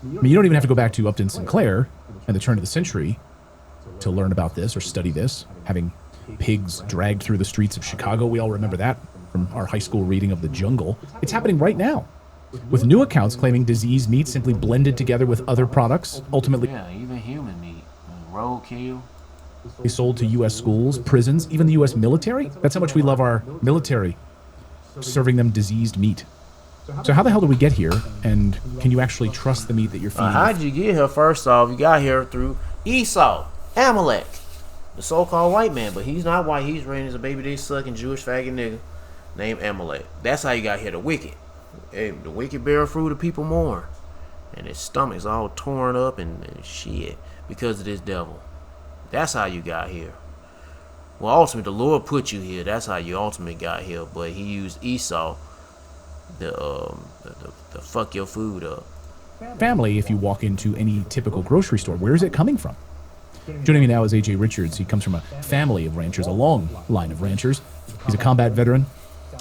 I mean, you don't even have to go back to Upton Sinclair at the turn of the century to learn about this or study this, having pigs dragged through the streets of Chicago. We all remember that from our high school reading of The Jungle. It's happening right now, with new accounts claiming diseased meat simply blended together with other products, ultimately... Yeah, even human meat. Roadkill. They sold to U.S. schools, prisons, even the U.S. military. That's how much we love our military, serving them diseased meat. So how the hell did we get here? And can you actually trust the meat that you're feeding? How'd you get here? First off, you got here through Esau, Amalek, the so-called white man, but he's not white. He's raised as a baby dick sucking Jewish faggot nigga named Amalek. That's how you got here. The wicked. Hey, the wicked bear fruit of people mourn, and his stomach's all torn up and shit because of this devil. That's how you got here. Well, ultimately, the Lord put you here. That's how you ultimately got here. But he used Esau to fuck your food up. Family, if you walk into any typical grocery store, where is it coming from? Joining me now is AJ Richards. He comes from a family of ranchers, a long line of ranchers. He's a combat veteran,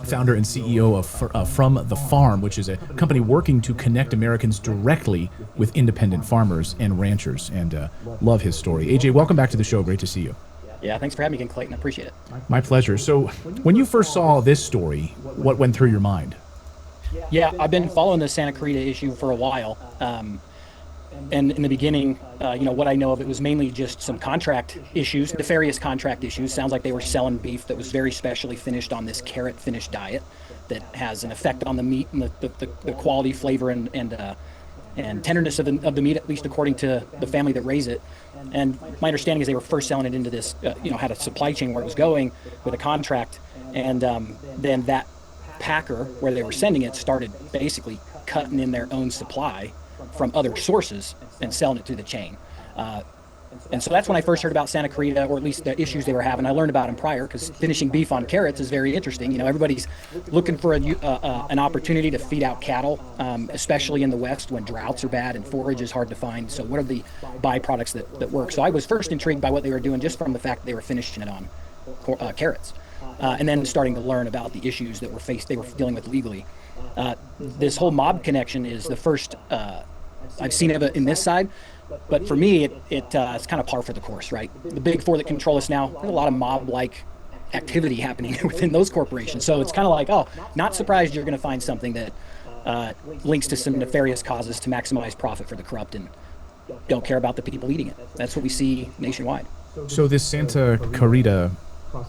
founder and CEO of From the Farm, which is a company working to connect Americans directly with independent farmers and ranchers, and love his story. AJ, welcome back to the show. Great to see you. Yeah, thanks for having me again, Clayton. I appreciate it. My pleasure. So when you first saw this story, what went through your mind? Yeah, I've been following the Santa Clarita issue for a while. And in the beginning, what I know of, it was mainly just some contract issues, nefarious contract issues. Sounds like they were selling beef that was very specially finished on this carrot finished diet that has an effect on the meat and the quality, flavor, and tenderness of the meat, at least according to the family that raised it. And my understanding is they were first selling it into this, had a supply chain where it was going with a contract. And then that packer where they were sending it started basically cutting in their own supply from other sources and selling it through the chain. And so that's when I first heard about Santa Clarita, or at least the issues they were having. I learned about them prior because finishing beef on carrots is very interesting. Everybody's looking for an opportunity to feed out cattle, especially in the West when droughts are bad and forage is hard to find. So what are the byproducts that work? So I was first intrigued by what they were doing just from the fact that they were finishing it on carrots. And then starting to learn about the issues that they were dealing with legally. This whole mob connection is the first I've seen of it in this side, but for me, it's kind of par for the course, right? The big four that control us now, there's a lot of mob-like activity happening within those corporations. So it's kind of like, not surprised you're going to find something that links to some nefarious causes to maximize profit for the corrupt and don't care about the people eating it. That's what we see nationwide. So this Santa Clarita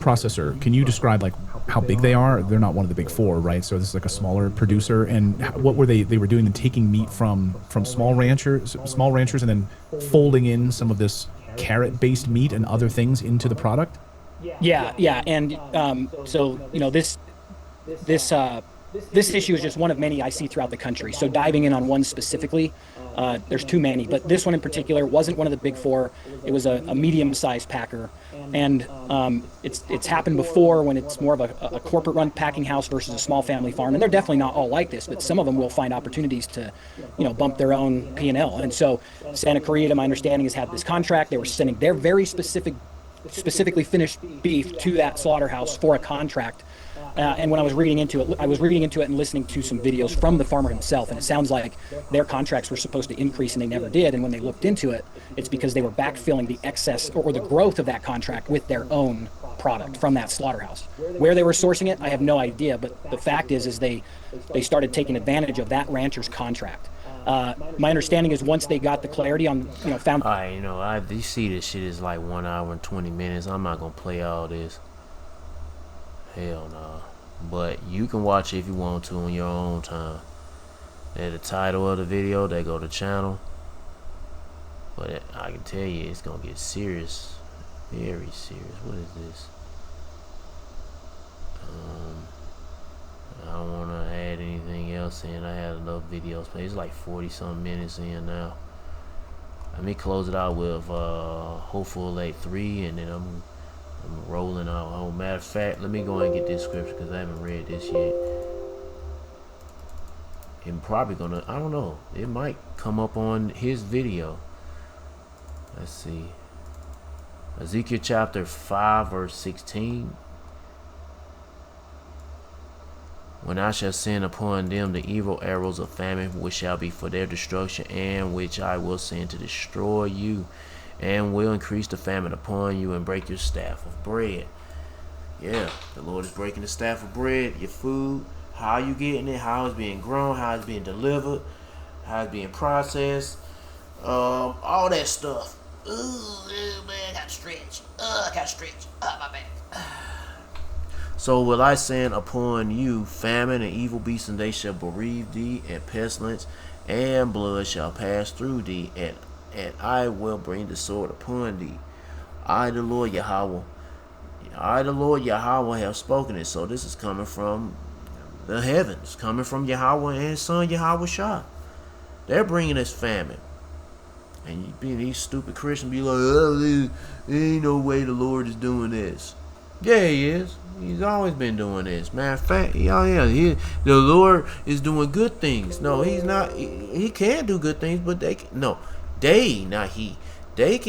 processor, can you describe how big they are? They're not one of the big four, right? So this is like a smaller producer. And what were they were doing? Taking meat from small ranchers and then folding in some of this carrot-based meat and other things into the product? Yeah. And so this issue is just one of many I see throughout the country. So diving in on one specifically, there's too many, but this one in particular wasn't one of the big four. It was a medium-sized packer, and it's happened before when it's more of a corporate-run packing house versus a small family farm. And they're definitely not all like this, but some of them will find opportunities to, bump their own P&L. And so Santa Clarita, my understanding, has had this contract. They were sending their very specifically finished beef to that slaughterhouse for a contract. And when I was reading into it and listening to some videos from the farmer himself, and it sounds like their contracts were supposed to increase and they never did. And when they looked into it, it's because they were backfilling the excess or the growth of that contract with their own product from that slaughterhouse. Where they were sourcing it, I have no idea. But the fact is they started taking advantage of that rancher's contract. My understanding is once they got the clarity on, found. You see this shit is like 1 hour and 20 minutes. I'm not gonna play all this. Hell no. But you can watch it if you want to on your own time. At the title of the video, they go to channel. But I can tell you, it's gonna get serious, very serious. What is this? I don't want to add anything else in. I had enough videos. It's like 40-something minutes in now. Let me close it out with Hopeful Late 3, and then I'm rolling out. Oh, matter of fact, let me go and get this scripture because I haven't read this yet. I'm probably gonna, I don't know, it might come up on his video. Let's see. Ezekiel chapter 5 verse 16. When I shall send upon them the evil arrows of famine, which shall be for their destruction, and which I will send to destroy you, and will increase the famine upon you and break your staff of bread. Yeah, the Lord is breaking the staff of bread, your food, how you getting it, how it's being grown, how it's being delivered, how it's being processed, all that stuff. Ooh, man, I got stretch. I gotta stretch. My back. So will I send upon you famine and evil beasts, and they shall bereave thee, and pestilence and blood shall pass through thee, and I will bring the sword upon thee. I, the Lord Yahweh, have spoken it. So this is coming from the heavens, coming from Yahweh and his son Yahweh Shah. They're bringing us famine. And these stupid Christians be like, oh, there ain't no way the Lord is doing this. Yeah, he is. He's always been doing this. Matter of fact, the Lord is doing good things. No, he's not. He can do good things, but they can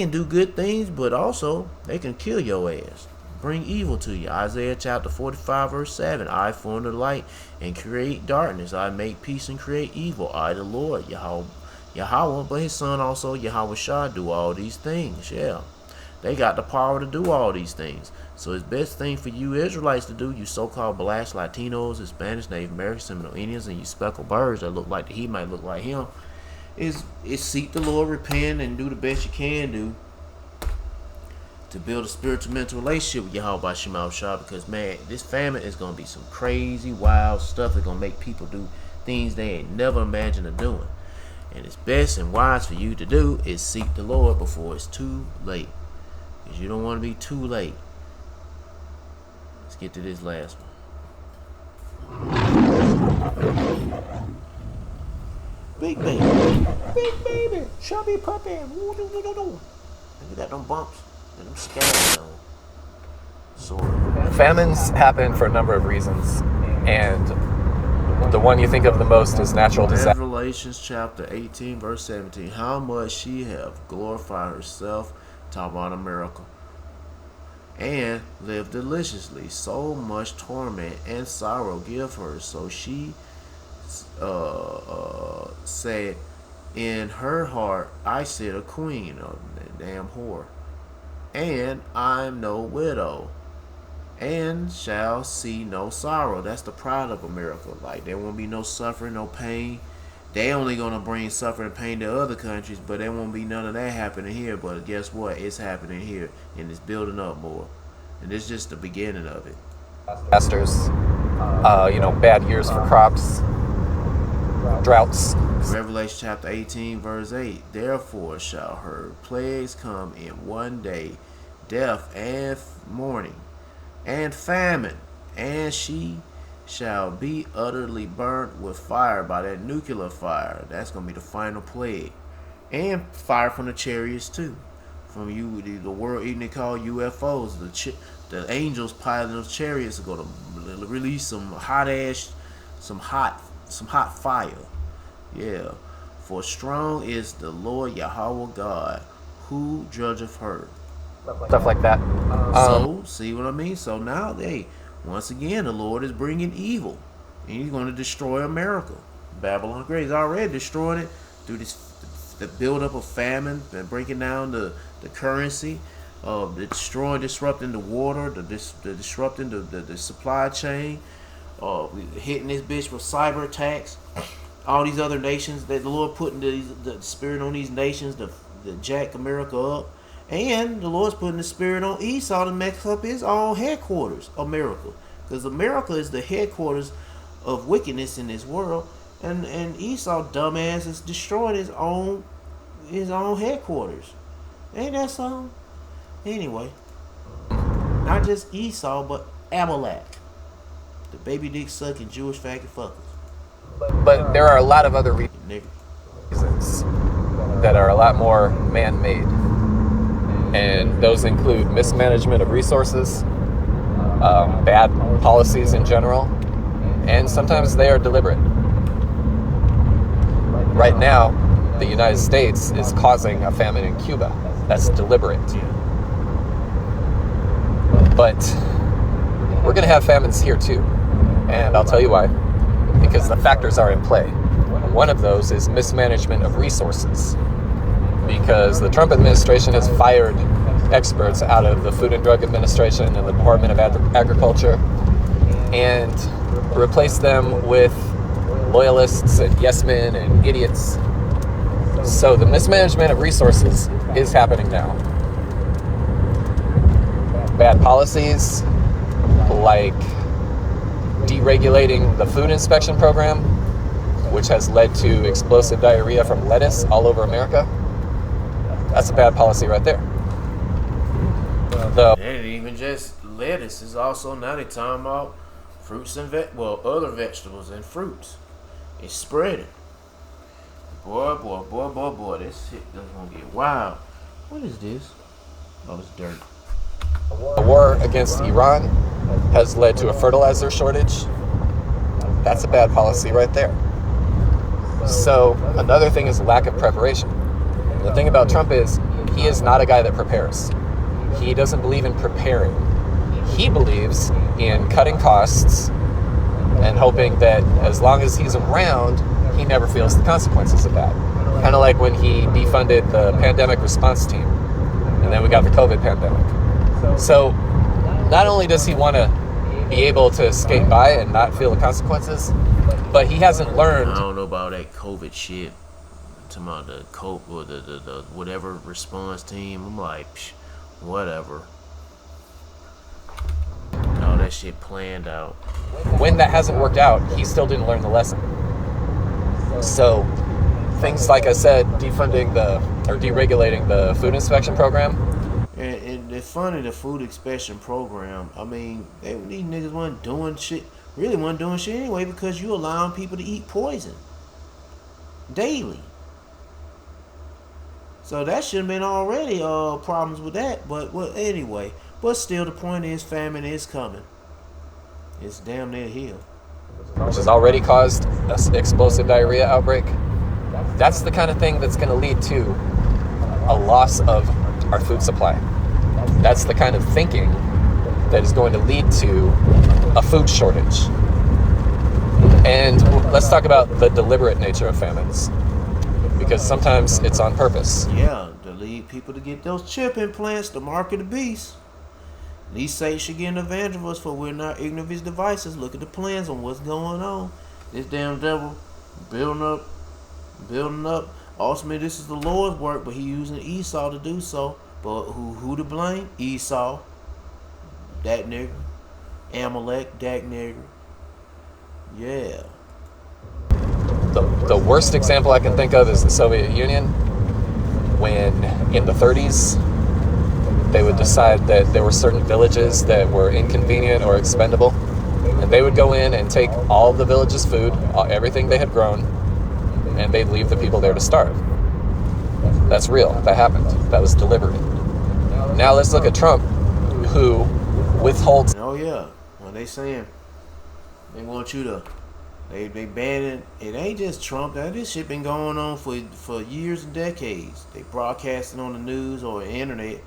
do good things, but also they can kill your ass, bring evil to you. Isaiah chapter 45 verse 7. I form the light and create darkness. I make peace and create evil. I, the Lord Yahweh, but his son also Yahweh Shah do all these things. Yeah, they got the power to do all these things. So it's best thing for you Israelites to do, you so-called blacks, Latinos, Hispanics, Native Americans, Seminole Indians, and you speckled birds that look like he might look like him, is seek the Lord, repent, and do the best you can do to build a spiritual mental relationship with Yahweh Shema Shah, because man, this famine is gonna be some crazy, wild stuff that's gonna make people do things they ain't never imagined of doing. And it's best and wise for you to do is seek the Lord before it's too late, because you don't want to be too late. Let's get to this last one. Big baby, chubby puppy. You got them bumps and them scabs on. Famines happen for a number of reasons, and the one you think of the most is natural disaster. Revelations chapter 18 verse 17. How much she have glorified herself, talk about a miracle, and lived deliciously. So much torment and sorrow give her. So she said in her heart, I sit a queen, damn whore, and I'm no widow, and shall see no sorrow. That's the pride of a miracle. Like, there won't be no suffering, no pain. They only gonna bring suffering and pain to other countries, but there won't be none of that happening here. But guess what? It's happening here, and it's building up more. And it's just the beginning of it. Disasters, bad years for crops, droughts. Revelation chapter 18 verse 8. Therefore shall her plagues come in one day, death and mourning, and famine, and she shall be utterly burnt with fire by that nuclear fire. That's going to be the final plague. And fire from the chariots too. From the world eating, they call UFOs. The angels piloting those chariots are going to release some hot fire. Yeah. For strong is the Lord Yahweh God, who judgeth her. Stuff like that. So, see what I mean? So now, once again, the Lord is bringing evil, and he's going to destroy America. Babylon Great is already destroying it through the buildup of famine, and breaking down the currency, disrupting the water, disrupting the supply chain, hitting this bitch with cyber attacks. All these other nations that the Lord putting the spirit on these nations to jack America up. And the Lord's putting the spirit on Esau to mess up his own headquarters, America. Because America is the headquarters of wickedness in this world. And Esau, dumbass, is destroying his own headquarters. Ain't that something? Anyway. Not just Esau, but Amalek. The baby dick sucking Jewish faggot fuckers. But there are a lot of other reasons that are a lot more man-made. And those include mismanagement of resources, bad policies in general, and sometimes they are deliberate. Right now, the United States is causing a famine in Cuba. That's deliberate. But we're going to have famines here too, and I'll tell you why. Because the factors are in play. One of those is mismanagement of resources. Because the Trump administration has fired experts out of the Food and Drug Administration and the Department of Agriculture and replaced them with loyalists and yes men and idiots. So the mismanagement of resources is happening now. bad policies like deregulating the food inspection program, which has led to explosive diarrhea from lettuce all over America. That's a bad policy right there. It ain't even just lettuce. It's also now they talking about fruits and other vegetables and fruits. It's spreading. Boy, this shit is gonna get wild. What is this? Oh, it's dirt. The war against Iran has led to a fertilizer shortage. That's a bad policy right there. So another thing is lack of preparation. The thing about Trump is he is not a guy that prepares. He doesn't believe in preparing. He believes in cutting costs and hoping that as long as he's around, he never feels the consequences of that. Kind of like when he defunded the pandemic response team, and then we got the COVID pandemic. So not only does he want to be able to skate by and not feel the consequences, but he hasn't learned. I don't know about that COVID shit. Talking about the cope or the whatever response team. I'm like, whatever. All that shit planned out. When that hasn't worked out, he still didn't learn the lesson. So things like I said, deregulating the food inspection program. And it's funny, the food inspection program, I mean, these niggas wasn't doing shit anyway, because you allowing people to eat poison daily. So that should have been already problems with that. But anyway, but still the point is famine is coming. It's damn near here. Which has already caused an explosive diarrhea outbreak. That's the kind of thing that's going to lead to a loss of our food supply. That's the kind of thinking that is going to lead to a food shortage. And let's talk about the deliberate nature of famines, because sometimes it's on purpose. Yeah, to lead people to get those chip implants, the mark of the beast. These saints should get an advantage of us, for we're not ignorant of his devices. Look at the plans on what's going on. This damn devil building up. Ultimately, this is the Lord's work, but he using Esau to do so. But who to blame? Esau. That nigga. Amalek, that nigga. Yeah. The worst example I can think of is the Soviet Union, when in the 30s, they would decide that there were certain villages that were inconvenient or expendable, and they would go in and take all of the village's food, everything they had grown, and they'd leave the people there to starve. That's real. That happened. That was deliberate. Now let's look at Trump, who withholds. Oh yeah, well they saying they want you to, they banning. It ain't just Trump. This shit been going on for years and decades. They broadcasting on the news or the internet,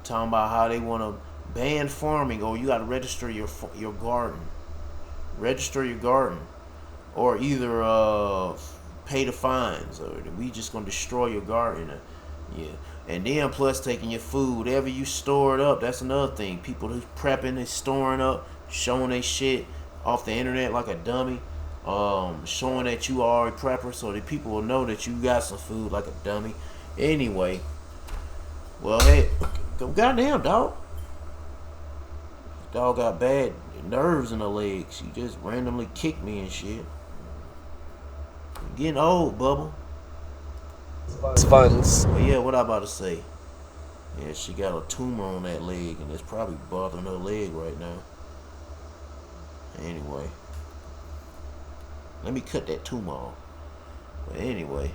talking about how they want to ban farming, or you got to register your garden. Register your garden, or either pay the fines, or we just gonna destroy your garden. Yeah, and then plus taking your food, whatever you store it up. That's another thing. People who's prepping and storing up, showing they shit off the internet like a dummy, showing that you are a prepper, so that people will know that you got some food like a dummy. Anyway, well, hey, goddamn dog. Dog got bad nerves in her legs. She just randomly kicked me and shit. I'm getting old, Bubba. Funds. But yeah, what I about to say? Yeah, she got a tumor on that leg, and it's probably bothering her leg right now. Anyway, let me cut that tumor off. But anyway,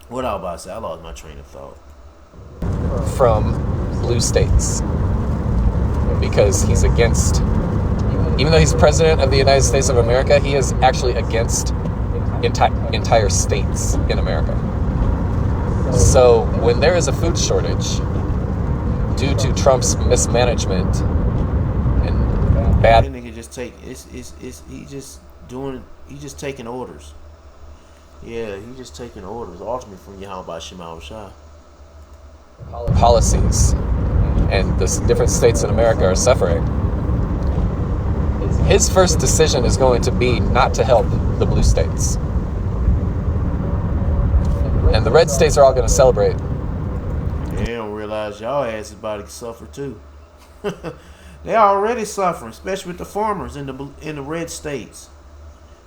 what I was about to say? I lost my train of thought. From blue states, because he's against, even though he's president of the United States of America, he is actually against entire states in America. So when there is a food shortage due to Trump's mismanagement and bad, That nigga just take he just taking orders. Yeah, he just taking orders ultimately from Yahweh Shema Shah. Policies, and the different states in America are suffering. His first decision is going to be not to help the blue states. And the red states are all going to celebrate. They don't realize y'all ass is about to suffer too. They already suffering, especially with the farmers in the red states.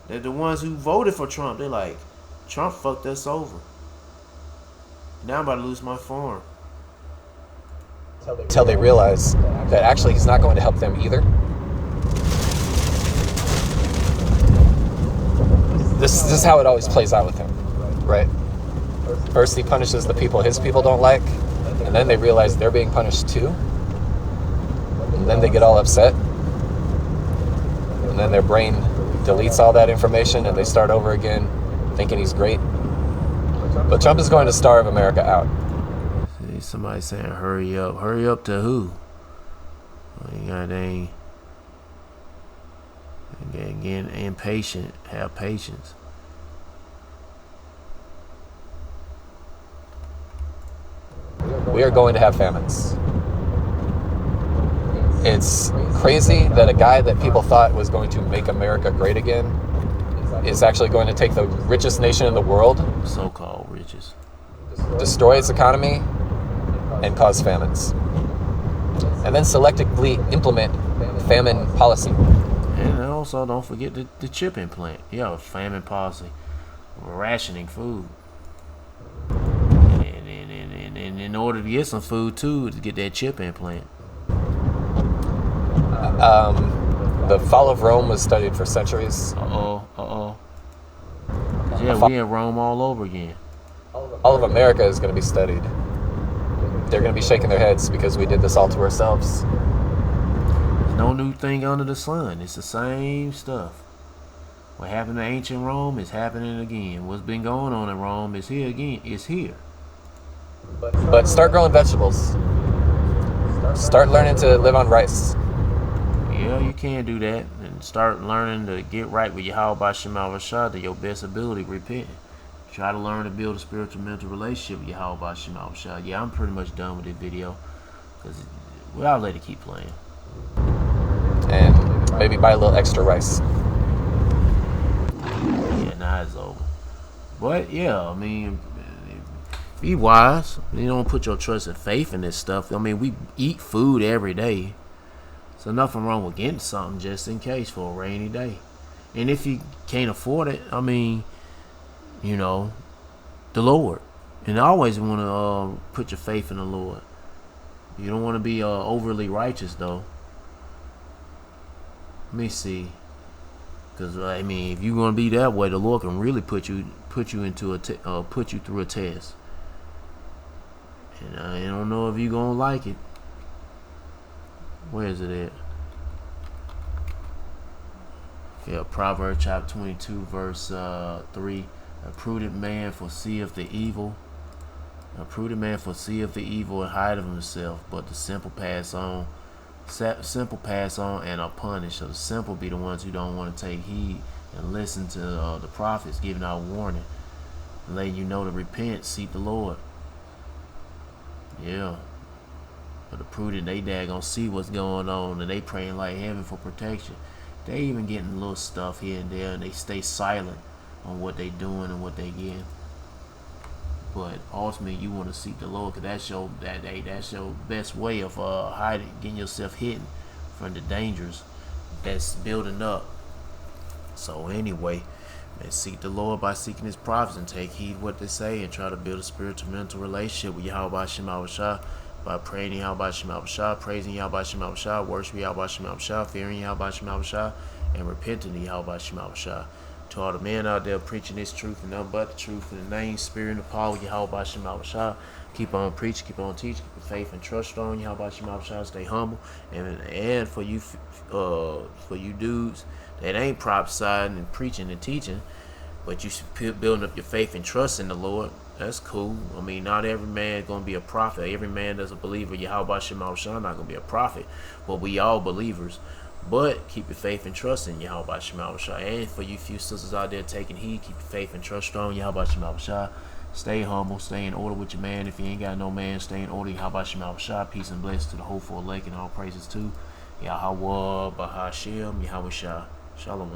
They're the ones who voted for Trump. They're like, Trump fucked us over. Now I'm about to lose my farm. Until they realize that actually he's not going to help them either. This is how it always plays out with him, right? First he punishes the people his people don't like, and then they realize they're being punished too. And then they get all upset. And then their brain deletes all that information and they start over again thinking he's great. But Trump is going to starve America out. See, somebody saying hurry up. Hurry up to who? Well, they getting impatient. Have patience. We are going to have famines. It's crazy that a guy that people thought was going to make America great again is actually going to take the richest nation in the world, so-called richest, destroy its economy, and cause famines. And then selectively implement famine policy. And also don't forget the chip implant. Yeah, famine policy. Rationing food. And in order to get some food too, to get that chip implant. The fall of Rome was studied for centuries. Yeah, we in Rome all over again. All of America is going to be studied. They're going to be shaking their heads because we did this all to ourselves. There's no new thing under the sun. It's the same stuff. What happened to ancient Rome is happening again. What's been going on in Rome is here again. It's here. But start growing vegetables. Start learning to live on rice. Yeah, you can do that. And start learning to get right with Yahweh Shema Rashad to your best ability, repent. Try to learn to build a spiritual mental relationship with Yahweh Shema Rashad. Yeah, I'm pretty much done with this video. Because I'll let it keep playing. And maybe buy a little extra rice. Yeah, now it's over. But yeah, I mean, be wise. You don't put your trust and faith in this stuff. I mean, we eat food every day. So nothing wrong with getting something just in case for a rainy day. And if you can't afford it, I mean, you know, the Lord. And I always want to put your faith in the Lord. You don't want to be overly righteous though. Let me see. Because I mean, if you're gonna be that way, the Lord can really put you into put you through a test. And I don't know if you're gonna like it. Where is it at? Yeah, Proverbs chapter 22, verse 3. A prudent man foreseeth the evil. A prudent man foreseeth the evil and hideth himself, but the simple pass on. Simple pass on and are punished. So the simple be the ones who don't want to take heed and listen to the prophets giving out warning, and letting you know to repent, seek the Lord. Yeah. But the prudent, they daggone see what's going on and they praying like heaven for protection. They even getting little stuff here and there and they stay silent on what they doing and what they getting. But ultimately, you want to seek the Lord, because that's your best way of hiding, getting yourself hidden from the dangers that's building up. So anyway, man, seek the Lord by seeking His prophets and take heed what they say and try to build a spiritual mental relationship with Yahweh Shema Rashah by praying Yahweh Shema Rashah, praising Yahweh Shema Rashah, worshiping Yahweh Shema Rashah, fearing Yahweh Shema Rashah, and repenting to Yahweh Shema Rashah. To all the men out there preaching this truth and nothing but the truth in the name, spirit, and the power of Yahweh Shema Rashah. Keep on preaching, keep on teaching, keep your faith and trust strong. Yahweh Shema Rashah, stay humble. And for you dudes that ain't prophesying and preaching and teaching, but you should building up your faith and trust in the Lord. That's cool. I mean, not every man is going to be a prophet. Every man that's a believer, Yahweh Shema Rashah, not going to be a prophet. But we all believers. But keep your faith and trust in Yahweh Shema Rashah. And for you few sisters out there taking heed, keep your faith and trust strong. Yahweh Shema Rashah. Stay humble. Stay in order with your man. If you ain't got no man, stay in order. Yahweh Shema Rashah. Peace and blessings to the whole full lake and all praises to Yahweh Bahashem Yahweh Shah. Shalom.